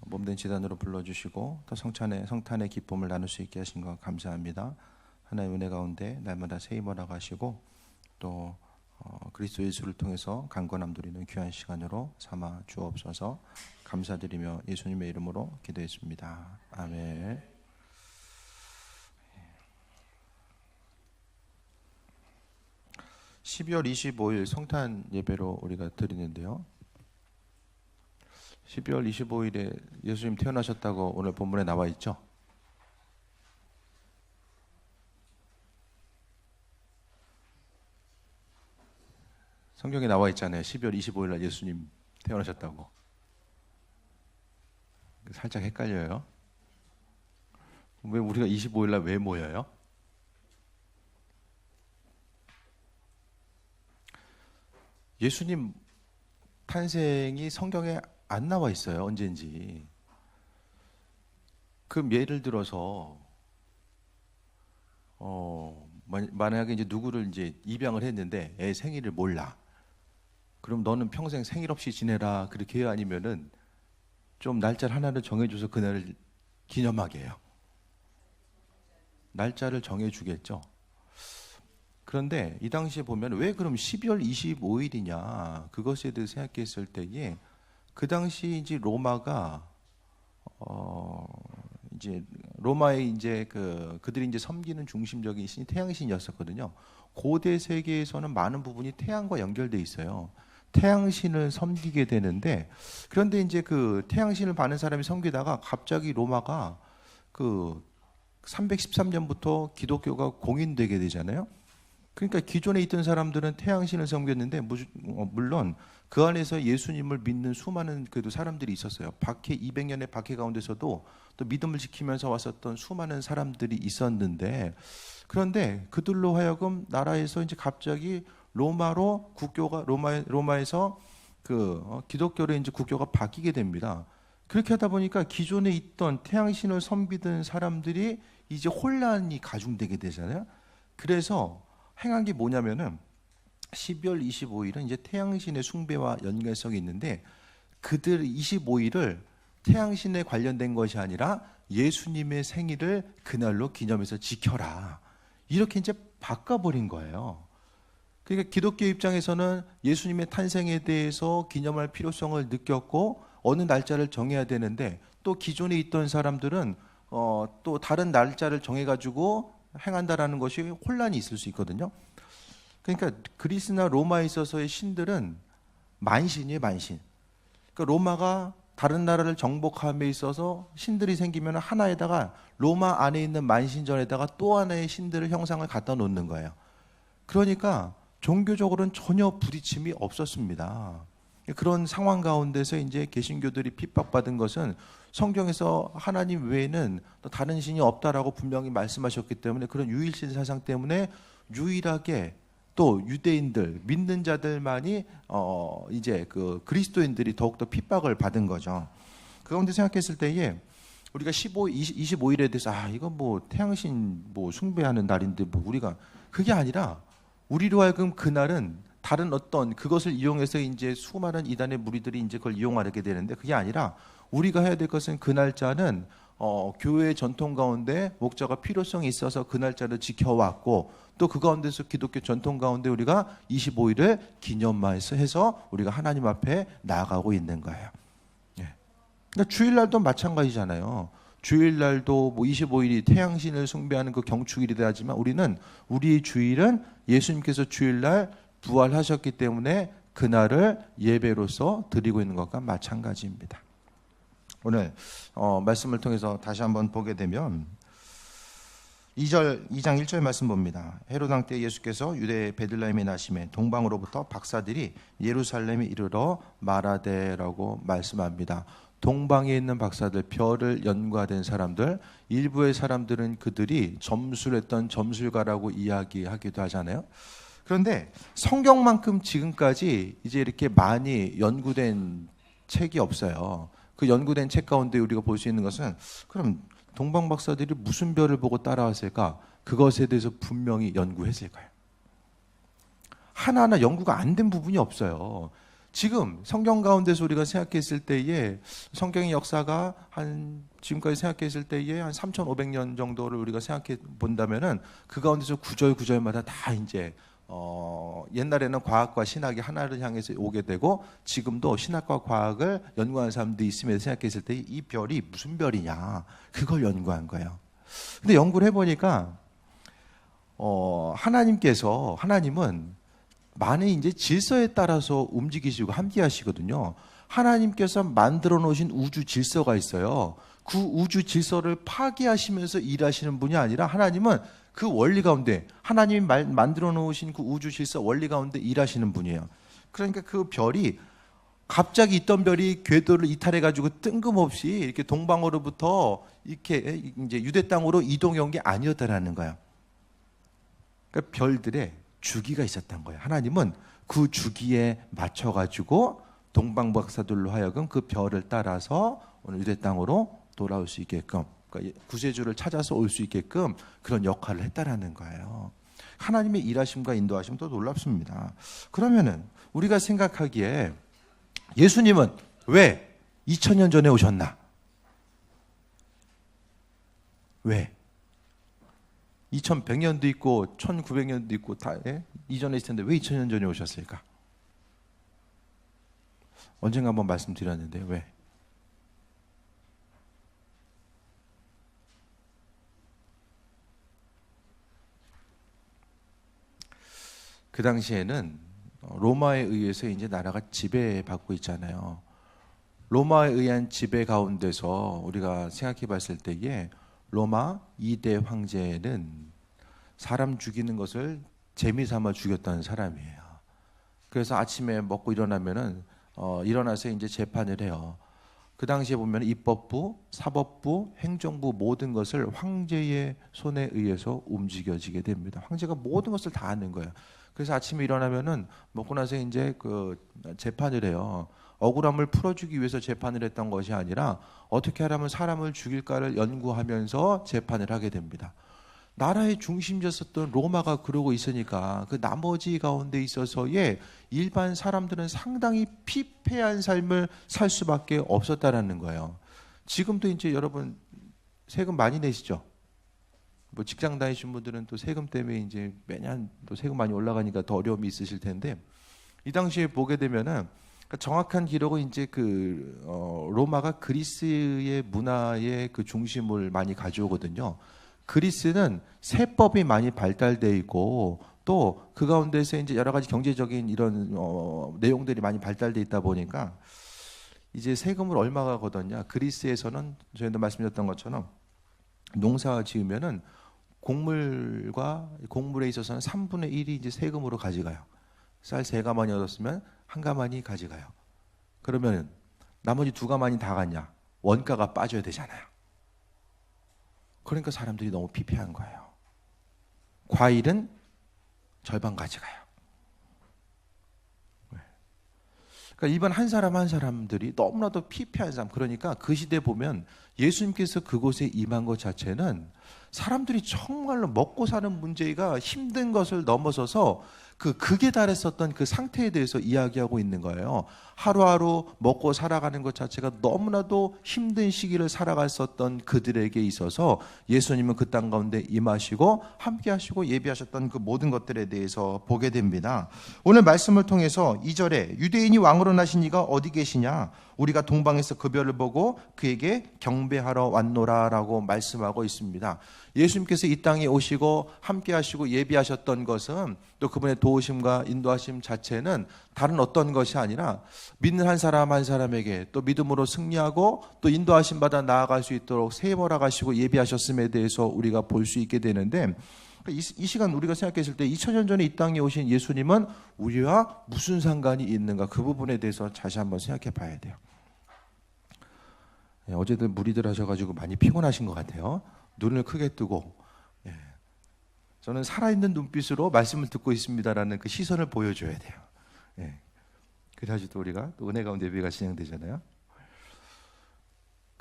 몸된 지단으로 불러주시고 또 성탄의 기쁨을 나눌 수 있게 하신 것 감사합니다. 하나님의 은혜 가운데 날마다 새 힘을 나가시고 또 그리스도 예수를 통해서 강건함 누리는 귀한 시간으로 삼아 주옵소서. 감사드리며 예수님의 이름으로 기도했습니다. 아멘. 12월 25일 성탄 예배로 우리가 드리는데요. 12월 25일에 예수님 태어나셨다고 오늘 본문에 나와 있죠. 성경에 나와 있잖아요. 12월 25일 날 예수님 태어나셨다고. 살짝 헷갈려요. 왜 우리가 25일 날 왜 모여요? 예수님 탄생이 성경에 안 나와 있어요. 언젠지. 그럼 예를 들어서 만약에 이제 누구를 이제 입양을 했는데 애 생일을 몰라. 그럼 너는 평생 생일 없이 지내라. 그렇게 해요? 아니면은 좀 날짜를 하나를 정해줘서 그날을 기념하게 해요? 날짜를 정해주겠죠. 그런데 이 당시에 보면 왜 그럼 12월 25일이냐 그것에 대해서 생각했을 때에 그 당시 이제 로마가 이제 로마의 이제 그들이 이제 섬기는 중심적인 신이 태양신이었었거든요. 고대 세계에서는 많은 부분이 태양과 연결돼 있어요. 태양신을 섬기게 되는데 그런데 이제 그 태양신을 받는 사람이 섬기다가 갑자기 로마가 그 313년부터 기독교가 공인되게 되잖아요. 그러니까 기존에 있던 사람들은 태양신을 섬겼는데 물론 그 안에서 예수님을 믿는 수많은 그래도 사람들이 있었어요. 박해 200년의 박해 가운데서도 또 믿음을 지키면서 왔었던 수많은 사람들이 있었는데 그런데 그들로 하여금 나라에서 이제 갑자기 로마로 국교가 로마에서 기독교로 이제 국교가 바뀌게 됩니다. 그렇게 하다 보니까 기존에 있던 태양신을 섬기던 사람들이 이제 혼란이 가중되게 되잖아요. 그래서 행한 게 뭐냐면은 12월 25일은 이제 태양신의 숭배와 연관성이 있는데 그들 25일을 태양신에 관련된 것이 아니라 예수님의 생일을 그날로 기념해서 지켜라. 이렇게 이제 바꿔버린 거예요. 그러니까 기독교 입장에서는 예수님의 탄생에 대해서 기념할 필요성을 느꼈고 어느 날짜를 정해야 되는데 또 기존에 있던 사람들은 또 다른 날짜를 정해가지고 행한다라는 것이 혼란이 있을 수 있거든요. 그러니까 그리스나 로마에 있어서의 신들은 만신이에요, 만신. 그러니까 로마가 다른 나라를 정복함에 있어서 신들이 생기면 하나에다가 로마 안에 있는 만신전에다가 또 하나의 신들을 형상을 갖다 놓는 거예요. 그러니까 종교적으로는 전혀 부딪힘이 없었습니다. 그런 상황 가운데서 이제 개신교들이 핍박받은 것은 성경에서 하나님 외에는 또 다른 신이 없다라고 분명히 말씀하셨기 때문에 그런 유일신 사상 때문에 유일하게 또 유대인들 믿는 자들만이 이제 그 그리스도인들이 더욱더 핍박을 받은 거죠. 그 가운데 생각했을 때에 우리가 25일에 대해서 이건 뭐 태양신 뭐 숭배하는 날인데 뭐 우리가 그게 아니라 우리로 하여금 그날은 다른 어떤 그것을 이용해서 이제 수많은 이단의 무리들이 이제 그걸 이용하게 되는데 그게 아니라 우리가 해야 될 것은 그 날짜는 교회의 전통 가운데 목자가 필요성이 있어서 그 날짜를 지켜왔고 또 그 가운데서 기독교 전통 가운데 우리가 25일을 기념해서 우리가 하나님 앞에 나아가고 있는 거예요. 예. 그러니까 주일날도 마찬가지잖아요. 주일날도 뭐 25일이 태양신을 숭배하는 그 경축일이다 하지만 우리는 우리의 주일은 예수님께서 주일날 부활하셨기 때문에 그날을 예배로서 드리고 있는 것과 마찬가지입니다. 오늘 말씀을 통해서 다시 한번 보게 되면 2장 1절 말씀 봅니다. 헤롯 왕 때 예수께서 유대 베들레헴에 나심에 동방으로부터 박사들이 예루살렘에 이르러 말하되라고 말씀합니다. 동방에 있는 박사들, 별을 연구하던 사람들, 일부의 사람들은 그들이 점술했던 점술가라고 이야기하기도 하잖아요. 그런데 성경만큼 지금까지 이제 이렇게 많이 연구된 책이 없어요. 그 연구된 책 가운데 우리가 볼 수 있는 것은 그럼 동방 박사들이 무슨 별을 보고 따라왔을까? 그것에 대해서 분명히 연구했을 거예요. 하나하나 연구가 안 된 부분이 없어요. 지금 성경 가운데서 우리가 생각했을 때에 성경의 역사가 지금까지 생각했을 때에 한 3,500년 정도를 우리가 생각해 본다면은 그 가운데서 구절 구절마다 다 이제 옛날에는 과학과 신학이 하나를 향해서 오게 되고 지금도 신학과 과학을 연구하는 사람들이 있음에도 생각했을 때 이 별이 무슨 별이냐 그걸 연구한 거예요. 근데 연구를 해보니까 하나님은 많은 이제 질서에 따라서 움직이시고 함께 하시거든요. 하나님께서 만들어 놓으신 우주 질서가 있어요. 그 우주 질서를 파괴하시면서 일하시는 분이 아니라 하나님은 그 원리 가운데 하나님이 만들어 놓으신 그 우주 질서 원리 가운데 일하시는 분이에요. 그러니까 그 별이 갑자기 있던 별이 궤도를 이탈해 가지고 뜬금없이 이렇게 동방으로부터 이렇게 이제 유대 땅으로 이동해 온 게 아니었다라는 거예요. 그러니까 별들의 주기가 있었던 거예요. 하나님은 그 주기에 맞춰 가지고 동방 박사들로 하여금 그 별을 따라서 오늘 유대 땅으로 돌아올 수 있게끔, 그러니까 구세주를 찾아서 올 수 있게끔 그런 역할을 했다라는 거예요. 하나님의 일하심과 인도하심도 놀랍습니다. 그러면은 우리가 생각하기에 예수님은 왜 2000년 전에 오셨나? 왜? 2100년도 있고 1900년도 있고 다 이전에 있을 텐데 왜 2000년 전에 오셨을까? 언젠가 한번 말씀드렸는데 왜? 그 당시에는 로마에 의해서 이제 나라가 지배받고 있잖아요. 로마에 의한 지배 가운데서 우리가 생각해 봤을 때에 로마 2대 황제는 사람 죽이는 것을 재미삼아 죽였다는 사람이에요. 그래서 아침에 먹고 일어나면은 일어나서 이제 재판을 해요. 그 당시에 보면 입법부, 사법부, 행정부 모든 것을 황제의 손에 의해서 움직여지게 됩니다. 황제가 모든 것을 다 하는 거예요. 그래서 아침에 일어나면은 먹고 나서 이제 그 재판을 해요. 억울함을 풀어주기 위해서 재판을 했던 것이 아니라 어떻게 하라면 사람을 죽일까를 연구하면서 재판을 하게 됩니다. 나라의 중심지였었던 로마가 그러고 있으니까 그 나머지 가운데 있어서의 일반 사람들은 상당히 피폐한 삶을 살 수밖에 없었다라는 거예요. 지금도 이제 여러분 세금 많이 내시죠? 뭐 직장 다니신 분들은 또 세금 때문에 이제 매년 또 세금 많이 올라가니까 더 어려움이 있으실 텐데 이 당시에 보게 되면은 그러니까 정확한 기록은 이제 로마가 그리스의 문화의 그 중심을 많이 가져오거든요. 그리스는 세법이 많이 발달돼 있고 또 그 가운데서 이제 여러 가지 경제적인 이런 내용들이 많이 발달돼 있다 보니까 이제 세금을 얼마가 걷었냐? 그리스에서는 저희도 말씀드렸던 것처럼 농사 지으면은 곡물에 있어서는 3분의 1이 이제 세금으로 가져가요. 쌀 3가마니 얻었으면 1가마니 가져가요. 그러면 나머지 2가마니 다 갔냐? 원가가 빠져야 되잖아요. 그러니까 사람들이 너무 피폐한 거예요. 과일은 절반 가져가요. 그러니까 일반 한 사람 한 사람들이 너무나도 피폐한 삶. 그러니까 그 시대 보면 예수님께서 그곳에 임한 것 자체는 사람들이 정말로 먹고 사는 문제가 힘든 것을 넘어서서 극에 달했었던 그 상태에 대해서 이야기하고 있는 거예요. 하루하루 먹고 살아가는 것 자체가 너무나도 힘든 시기를 살아갔었던 그들에게 있어서 예수님은 그 땅 가운데 임하시고 함께 하시고 예비하셨던 그 모든 것들에 대해서 보게 됩니다. 오늘 말씀을 통해서 2절에 유대인이 왕으로 나신 이가 어디 계시냐? 우리가 동방에서 그 별을 보고 그에게 경배하러 왔노라 라고 말씀하고 있습니다. 예수님께서 이 땅에 오시고 함께 하시고 예비하셨던 것은 또 그분의 도우심과 인도하심 자체는 다른 어떤 것이 아니라 믿는 한 사람 한 사람에게 또 믿음으로 승리하고 또 인도하심 받아 나아갈 수 있도록 세벌하 가시고 예비하셨음에 대해서 우리가 볼 수 있게 되는데 이 시간 우리가 생각했을 때 2000년 전에 이 땅에 오신 예수님은 우리와 무슨 상관이 있는가 그 부분에 대해서 다시 한번 생각해 봐야 돼요. 어제도 무리들 하셔가지고 많이 피곤하신 것 같아요. 눈을 크게 뜨고 저는 살아있는 눈빛으로 말씀을 듣고 있습니다라는 그 시선을 보여줘야 돼요. 그래야지 또 우리가 또 은혜 가운데 예배가 진행되잖아요.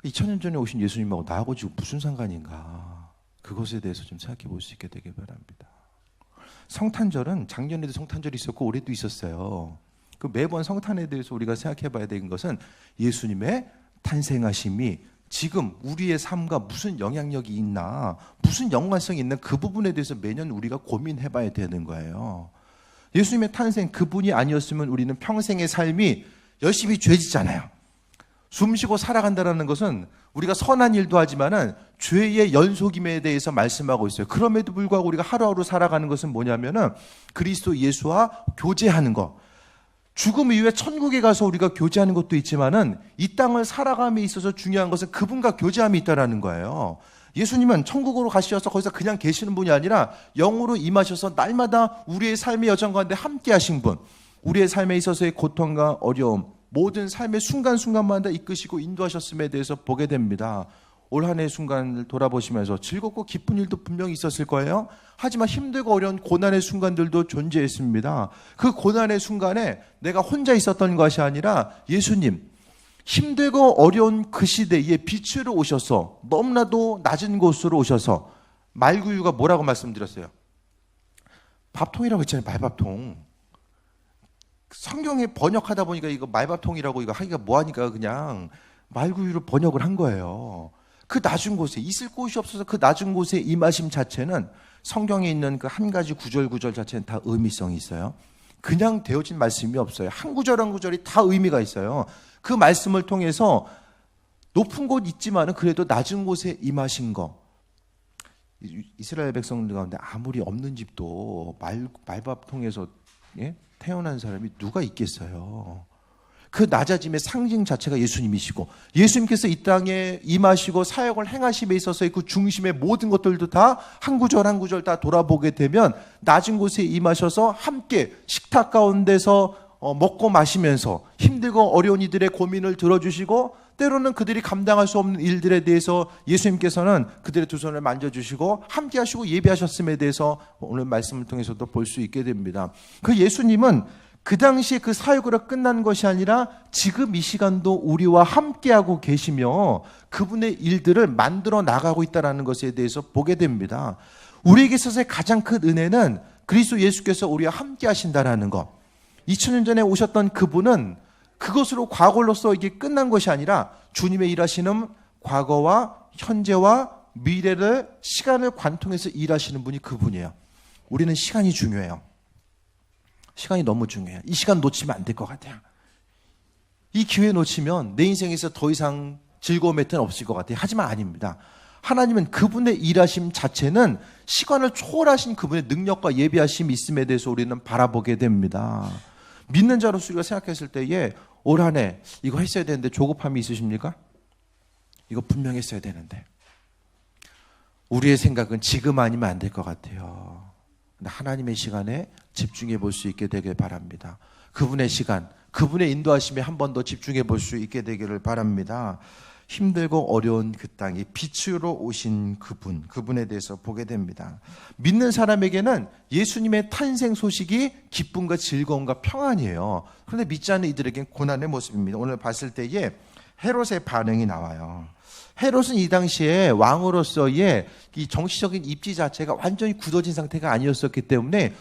2000년 전에 오신 예수님하고 나하고 지금 무슨 상관인가 그것에 대해서 좀 생각해 볼 수 있게 되길 바랍니다. 성탄절은 작년에도 성탄절이 있었고 올해도 있었어요. 그 매번 성탄에 대해서 우리가 생각해 봐야 되는 것은 예수님의 탄생하심이 지금 우리의 삶과 무슨 영향력이 있나, 무슨 연관성이 있나, 그 부분에 대해서 매년 우리가 고민해 봐야 되는 거예요. 예수님의 탄생, 그분이 아니었으면 우리는 평생의 삶이 열심히 죄짓잖아요. 숨쉬고 살아간다는 것은 우리가 선한 일도 하지만은 죄의 연속임에 대해서 말씀하고 있어요. 그럼에도 불구하고 우리가 하루하루 살아가는 것은 뭐냐면은 그리스도 예수와 교제하는 것. 죽음 이후에 천국에 가서 우리가 교제하는 것도 있지만은 이 땅을 살아감에 있어서 중요한 것은 그분과 교제함이 있다라는 거예요. 예수님은 천국으로 가셔서 거기서 그냥 계시는 분이 아니라 영으로 임하셔서 날마다 우리의 삶의 여정 가운데 함께 하신 분, 우리의 삶에 있어서의 고통과 어려움, 모든 삶의 순간순간마다 이끄시고 인도하셨음에 대해서 보게 됩니다. 올 한 해의 순간을 돌아보시면서 즐겁고 기쁜 일도 분명히 있었을 거예요. 하지만 힘들고 어려운 고난의 순간들도 존재했습니다. 그 고난의 순간에 내가 혼자 있었던 것이 아니라 예수님, 힘들고 어려운 그 시대에 빛으로 오셔서 너무나도 낮은 곳으로 오셔서 말구유가 뭐라고 말씀드렸어요? 밥통이라고 했잖아요. 말밥통. 성경에 번역하다 보니까 이거 말밥통이라고 이거 하기가 뭐하니까 그냥 말구유로 번역을 한 거예요. 그 낮은 곳에 있을 곳이 없어서 그 낮은 곳에 임하심 자체는 성경에 있는 그 한 가지 구절 자체는 다 의미성이 있어요. 그냥 되어진 말씀이 없어요. 한 구절 한 구절이 다 의미가 있어요. 그 말씀을 통해서 높은 곳 있지만은 그래도 낮은 곳에 임하신 거. 이스라엘 백성들 가운데 아무리 없는 집도 말밥통에서 태어난 사람이 누가 있겠어요. 그 낮아짐의 상징 자체가 예수님이시고 예수님께서 이 땅에 임하시고 사역을 행하심에 있어서의 그 중심의 모든 것들도 다 한 구절 한 구절 다 돌아보게 되면 낮은 곳에 임하셔서 함께 식탁 가운데서 먹고 마시면서 힘들고 어려운 이들의 고민을 들어주시고 때로는 그들이 감당할 수 없는 일들에 대해서 예수님께서는 그들의 두 손을 만져주시고 함께 하시고 예배하셨음에 대해서 오늘 말씀을 통해서도 볼 수 있게 됩니다. 그 예수님은 그 당시에 그 사역으로 끝난 것이 아니라 지금 이 시간도 우리와 함께하고 계시며 그분의 일들을 만들어 나가고 있다는 것에 대해서 보게 됩니다. 우리에게 있어서의 가장 큰 은혜는 그리스도 예수께서 우리와 함께 하신다는 것. 2000년 전에 오셨던 그분은 그것으로 과거로서 이게 끝난 것이 아니라 주님의 일하시는 과거와 현재와 미래를 시간을 관통해서 일하시는 분이 그분이에요. 우리는 시간이 중요해요. 시간이 너무 중요해요. 이 시간 놓치면 안 될 것 같아요. 이 기회 놓치면 내 인생에서 더 이상 즐거움의 틈은 없을 것 같아요. 하지만 아닙니다. 하나님은 그분의 일하심 자체는 시간을 초월하신 그분의 능력과 예비하심이 있음에 대해서 우리는 바라보게 됩니다. 믿는 자로서 우리가 생각했을 때에 올 한 해 이거 했어야 되는데 조급함이 있으십니까? 이거 분명 했어야 되는데 우리의 생각은 지금 아니면 안 될 것 같아요. 하나님의 시간에 집중해 볼 수 있게 되길 바랍니다. 그분의 시간, 그분의 인도하심에 한 번 더 집중해 볼 수 있게 되기를 바랍니다. 힘들고 어려운 그 땅에 빛으로 오신 그분에 대해서 보게 됩니다. 믿는 사람에게는 예수님의 탄생 소식이 기쁨과 즐거움과 평안이에요. 그런데 믿지 않는 이들에게는 고난의 모습입니다. 오늘 봤을 때에 헤롯의 반응이 나와요. 헤롯은 이 당시에 왕으로서의 이 정치적인 입지 자체가 완전히 굳어진 상태가 아니었었기 때문에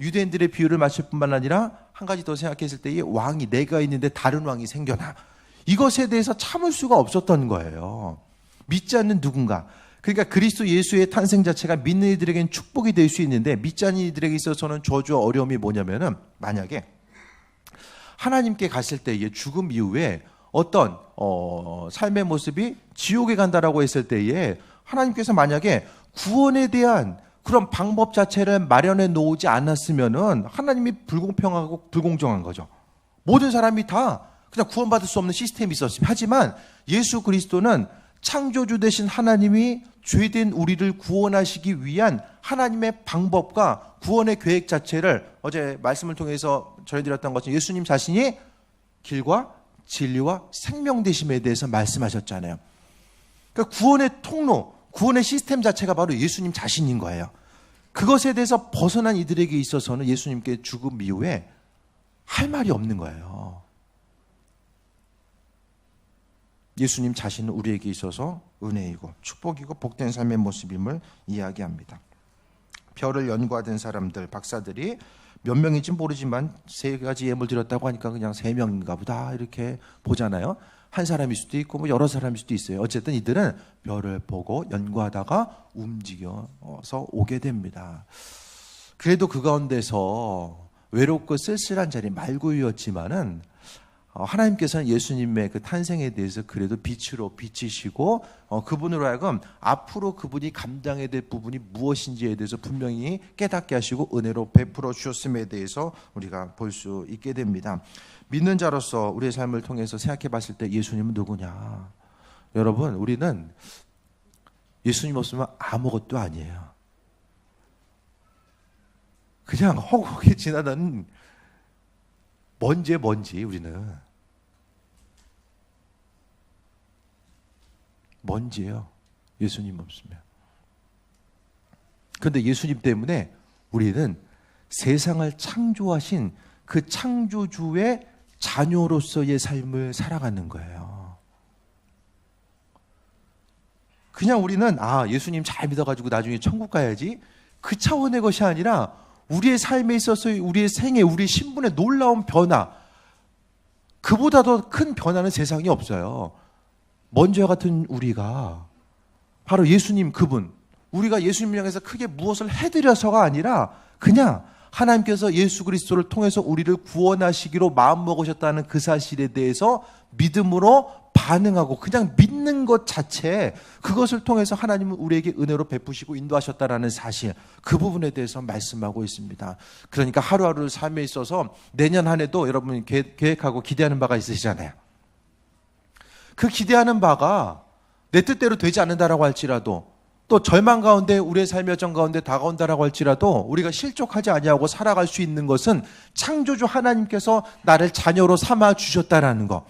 유대인들의 비유를 맞출 뿐만 아니라 한 가지 더 생각했을 때에 왕이 내가 있는데 다른 왕이 생겨나. 이것에 대해서 참을 수가 없었던 거예요. 믿지 않는 누군가. 그러니까 그리스도 예수의 탄생 자체가 믿는 이들에게는 축복이 될 수 있는데 믿지 않는 이들에게 있어서는 저주와 어려움이 뭐냐면은 만약에 하나님께 갔을 때에 죽음 이후에 어떤 삶의 모습이 지옥에 간다라고 했을 때에 하나님께서 만약에 구원에 대한 그런 방법 자체를 마련해 놓지 않았으면은 하나님이 불공평하고 불공정한 거죠. 모든 사람이 다 그냥 구원받을 수 없는 시스템이 있었습니다. 하지만 예수 그리스도는 창조주 되신 하나님이 죄된 우리를 구원하시기 위한 하나님의 방법과 구원의 계획 자체를 어제 말씀을 통해서 전해드렸던 것처럼 예수님 자신이 길과 진리와 생명 되심에 대해서 말씀하셨잖아요. 그러니까 구원의 통로, 구원의 시스템 자체가 바로 예수님 자신인 거예요. 그것에 대해서 벗어난 이들에게 있어서는 예수님께 죽음 이후에 할 말이 없는 거예요. 예수님 자신은 우리에게 있어서 은혜이고 축복이고 복된 삶의 모습임을 이야기합니다. 별을 연구하던 사람들, 박사들이 몇 명인지 모르지만 3가지 예물 드렸다고 하니까 그냥 3명인가 보다 이렇게 보잖아요. 한 사람일 수도 있고 뭐 여러 사람일 수도 있어요. 어쨌든 이들은 별을 보고 연구하다가 움직여서 오게 됩니다. 그래도 그 가운데서 외롭고 쓸쓸한 자리 말고였지만은 하나님께서는 예수님의 그 탄생에 대해서 그래도 빛으로 비치시고 그분으로 하여금 앞으로 그분이 감당해야 될 부분이 무엇인지에 대해서 분명히 깨닫게 하시고 은혜로 베풀어 주셨음에 대해서 우리가 볼 수 있게 됩니다. 믿는 자로서 우리의 삶을 통해서 생각해 봤을 때 예수님은 누구냐? 여러분, 우리는 예수님 없으면 아무것도 아니에요. 그냥 허공에 지나다니는 먼지에 먼지. 우리는 먼지예요. 예수님 없으면. 그런데 예수님 때문에 우리는 세상을 창조하신 그 창조주의 자녀로서의 삶을 살아가는 거예요. 그냥 우리는 예수님 잘 믿어가지고 나중에 천국 가야지, 그 차원의 것이 아니라 우리의 삶에 있어서 우리의 생애, 우리의 신분의 놀라운 변화, 그보다 더 큰 변화는 세상에 없어요. 먼지와 같은 우리가 바로 예수님 그분, 우리가 예수님을 향해서 크게 무엇을 해드려서가 아니라 그냥 하나님께서 예수 그리스도를 통해서 우리를 구원하시기로 마음먹으셨다는 그 사실에 대해서 믿음으로 반응하고 그냥 믿는 것 자체, 그것을 통해서 하나님은 우리에게 은혜로 베푸시고 인도하셨다라는 사실, 그 부분에 대해서 말씀하고 있습니다. 그러니까 하루하루 삶에 있어서 내년 한 해도 여러분 계획하고 기대하는 바가 있으시잖아요. 그 기대하는 바가 내 뜻대로 되지 않는다라고 할지라도, 또 절망 가운데 우리의 삶의 여정 가운데 다가온다라고 할지라도 우리가 실족하지 아니하고 살아갈 수 있는 것은 창조주 하나님께서 나를 자녀로 삼아 주셨다라는 거.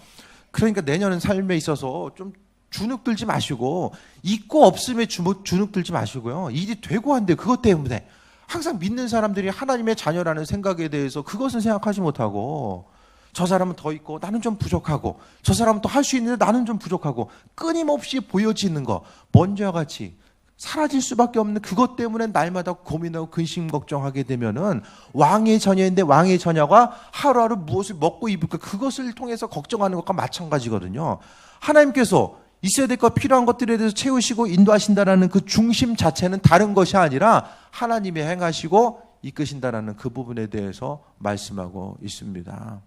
그러니까 내년은 삶에 있어서 좀 주눅 들지 마시고, 있고 없음에 주눅 들지 마시고요. 일이 되고 한데 그것 때문에 항상 믿는 사람들이 하나님의 자녀라는 생각에 대해서 그것은 생각하지 못하고, 저 사람은 더 있고 나는 좀 부족하고, 저 사람은 또 할 수 있는데 나는 좀 부족하고, 끊임없이 보여지는 거, 먼지와 같이 사라질 수밖에 없는 그것 때문에 날마다 고민하고 근심 걱정하게 되면은 왕의 자녀인데 왕의 자녀가 하루하루 무엇을 먹고 입을까, 그것을 통해서 걱정하는 것과 마찬가지거든요. 하나님께서 있어야 될 것, 필요한 것들에 대해서 채우시고 인도하신다라는 그 중심 자체는 다른 것이 아니라 하나님이 행하시고 이끄신다라는 그 부분에 대해서 말씀하고 있습니다.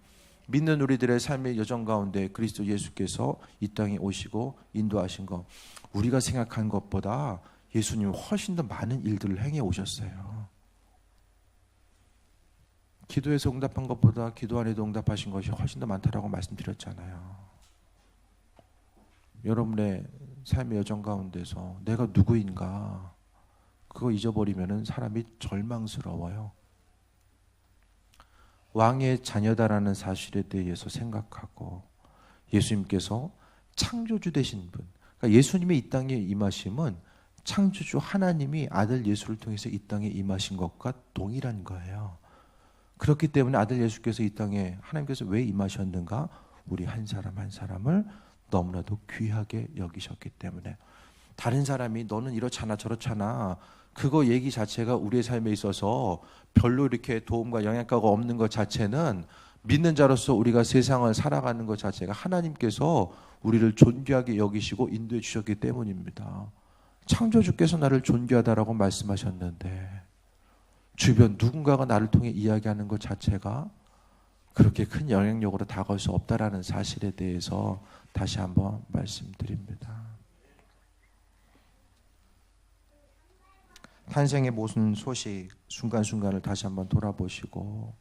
믿는 우리들의 삶의 여정 가운데 그리스도 예수께서 이 땅에 오시고 인도하신 것, 우리가 생각한 것보다 예수님은 훨씬 더 많은 일들을 행해 오셨어요. 기도에서 응답한 것보다 기도 안에도 응답하신 것이 훨씬 더 많다라고 말씀드렸잖아요. 여러분의 삶의 여정 가운데서 내가 누구인가, 그거 잊어버리면 사람이 절망스러워요. 왕의 자녀다라는 사실에 대해서 생각하고, 예수님께서 창조주 되신 분, 그러니까 예수님의 이 땅에 임하심은 창조주 하나님이 아들 예수를 통해서 이 땅에 임하신 것과 동일한 거예요. 그렇기 때문에 아들 예수께서 이 땅에 하나님께서 왜 임하셨는가? 우리 한 사람 한 사람을 너무나도 귀하게 여기셨기 때문에. 다른 사람이 너는 이렇잖아 저렇잖아, 그거 얘기 자체가 우리의 삶에 있어서 별로 이렇게 도움과 영향가가 없는 것 자체는, 믿는 자로서 우리가 세상을 살아가는 것 자체가 하나님께서 우리를 존귀하게 여기시고 인도해 주셨기 때문입니다. 창조주께서 나를 존귀하다라고 말씀하셨는데 주변 누군가가 나를 통해 이야기하는 것 자체가 그렇게 큰 영향력으로 다가올 수 없다라는 사실에 대해서 다시 한번 말씀드립니다. 탄생의 모든 소식, 순간순간을 다시 한번 돌아보시고,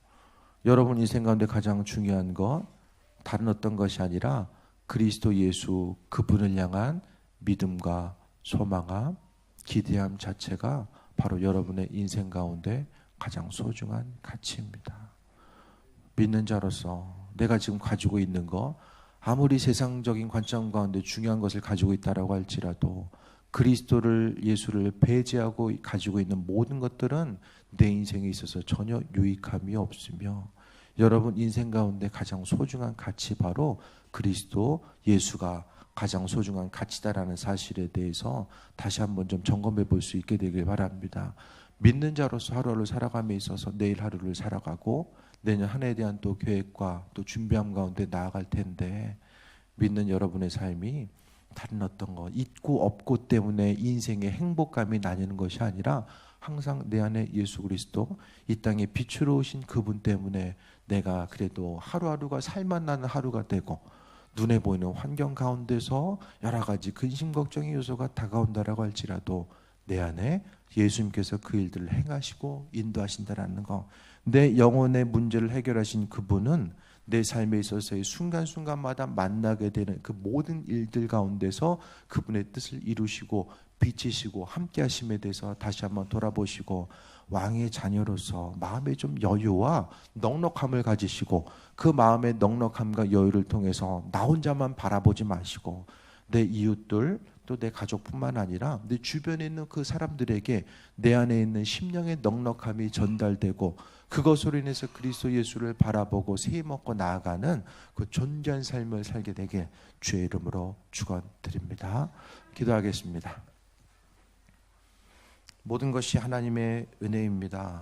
여러분 인생 가운데 가장 중요한 것 다른 어떤 것이 아니라 그리스도 예수 그분을 향한 믿음과 소망함, 기대함 자체가 바로 여러분의 인생 가운데 가장 소중한 가치입니다. 믿는 자로서 내가 지금 가지고 있는 것, 아무리 세상적인 관점 가운데 중요한 것을 가지고 있다라고 할지라도 그리스도를, 예수를 배제하고 가지고 있는 모든 것들은 내 인생에 있어서 전혀 유익함이 없으며, 여러분 인생 가운데 가장 소중한 가치, 바로 그리스도 예수가 가장 소중한 가치다라는 사실에 대해서 다시 한번 좀 점검해 볼 수 있게 되길 바랍니다. 믿는 자로서 하루하루 살아감에 있어서 내일 하루를 살아가고 내년 한 해에 대한 또 계획과 또 준비함 가운데 나아갈 텐데, 믿는 여러분의 삶이 다른 어떤 거 있고 없고 때문에 인생의 행복감이 나뉘는 것이 아니라 항상 내 안에 예수 그리스도, 이 땅에 빛으로 오신 그분 때문에 내가 그래도 하루하루가 살만나는 하루가 되고, 눈에 보이는 환경 가운데서 여러 가지 근심 걱정의 요소가 다가온다라고 할지라도 내 안에 예수님께서 그 일들을 행하시고 인도하신다라는 거, 내 영혼의 문제를 해결하신 그분은 내 삶에 있어서의 순간순간마다 만나게 되는 그 모든 일들 가운데서 그분의 뜻을 이루시고 비치시고 함께 하심에 대해서 다시 한번 돌아보시고, 왕의 자녀로서 마음에 좀 여유와 넉넉함을 가지시고, 그 마음의 넉넉함과 여유를 통해서 나 혼자만 바라보지 마시고 내 이웃들 또 내 가족뿐만 아니라 내 주변에 있는 그 사람들에게 내 안에 있는 심령의 넉넉함이 전달되고, 그것으로 인해서 그리스도 예수를 바라보고 새 먹고 나아가는 그 존귀한 삶을 살게 되게 주의 이름으로 축원드립니다. 기도하겠습니다. 모든 것이 하나님의 은혜입니다.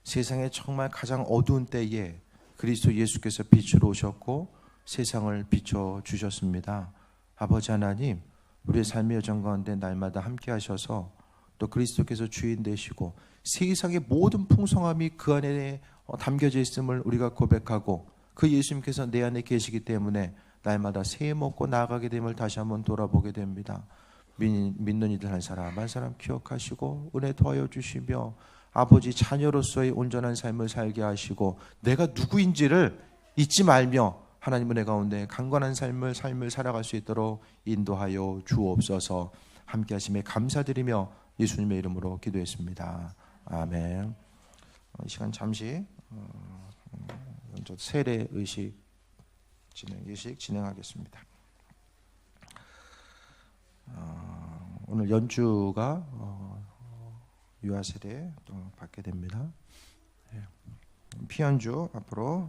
세상에 정말 가장 어두운 때에 그리스도 예수께서 빛으로 오셨고 세상을 비춰주셨습니다. 아버지 하나님, 우리의 삶의 여정 가운데 날마다 함께 하셔서 또 그리스도께서 주인 되시고 세상의 모든 풍성함이 그 안에 담겨져 있음을 우리가 고백하고, 그 예수님께서 내 안에 계시기 때문에 날마다 새 먹고 나아가게 됨을 다시 한번 돌아보게 됩니다. 믿는 이들 한 사람 한 사람 기억하시고 은혜 더하여 주시며, 아버지 자녀로서의 온전한 삶을 살게 하시고 내가 누구인지를 잊지 말며 하나님 은혜 가운데 강건한 삶을 살아갈 수 있도록 인도하여 주옵소서. 함께 하심에 감사드리며 예수님의 이름으로 기도했습니다. 아멘. 이 시간 잠시 세례 의식 진행하겠습니다. 오늘 연주가 유아 세례 또 받게 됩니다. 피연주 앞으로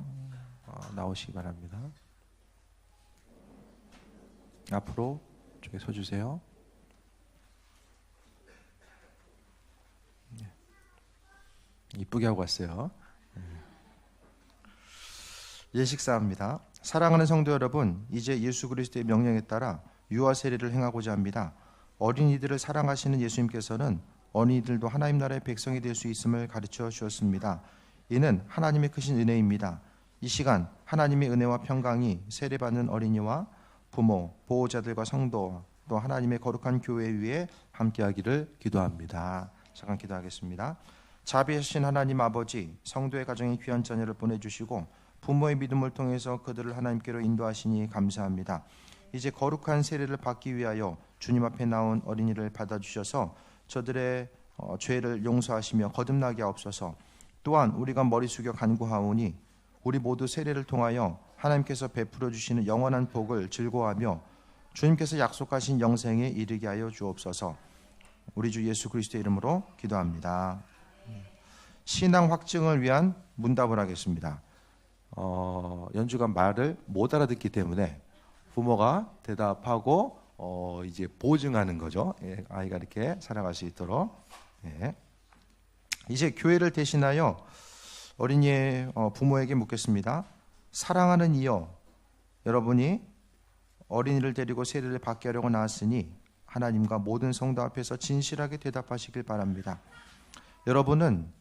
나오시기 바랍니다. 앞으로 쪽에 서주세요. 이쁘게 하고 왔어요. 예식사입니다. 사랑하는 성도 여러분, 이제 예수 그리스도의 명령에 따라 유아 세례를 행하고자 합니다. 어린이들을 사랑하시는 예수님께서는 어린이들도 하나님 나라의 백성이 될 수 있음을 가르쳐 주셨습니다. 이는 하나님의 크신 은혜입니다. 이 시간 하나님의 은혜와 평강이 세례받는 어린이와 부모, 보호자들과 성도, 또 하나님의 거룩한 교회 위에 함께하기를 기도합니다. 잠깐 기도하겠습니다. 자비하신 하나님 아버지, 성도의 가정에 귀한 자녀를 보내주시고 부모의 믿음을 통해서 그들을 하나님께로 인도하시니 감사합니다. 이제 거룩한 세례를 받기 위하여 주님 앞에 나온 어린이를 받아주셔서 저들의 죄를 용서하시며 거듭나게 하옵소서. 또한 우리가 머리 숙여 간구하오니 우리 모두 세례를 통하여 하나님께서 베풀어 주시는 영원한 복을 즐거워하며 주님께서 약속하신 영생에 이르게 하여 주옵소서. 우리 주 예수 그리스도의 이름으로 기도합니다. 신앙 확증을 위한 문답을 하겠습니다. 연주가 말을 못 알아듣기 때문에 부모가 대답하고 이제 보증하는 거죠. 예, 아이가 이렇게 살아갈 수 있도록. 예. 이제 교회를 대신하여 어린이의 부모에게 묻겠습니다. 사랑하는 이여, 여러분이 어린이를 데리고 세례를 받게 하려고 나왔으니 하나님과 모든 성도 앞에서 진실하게 대답하시길 바랍니다. 여러분은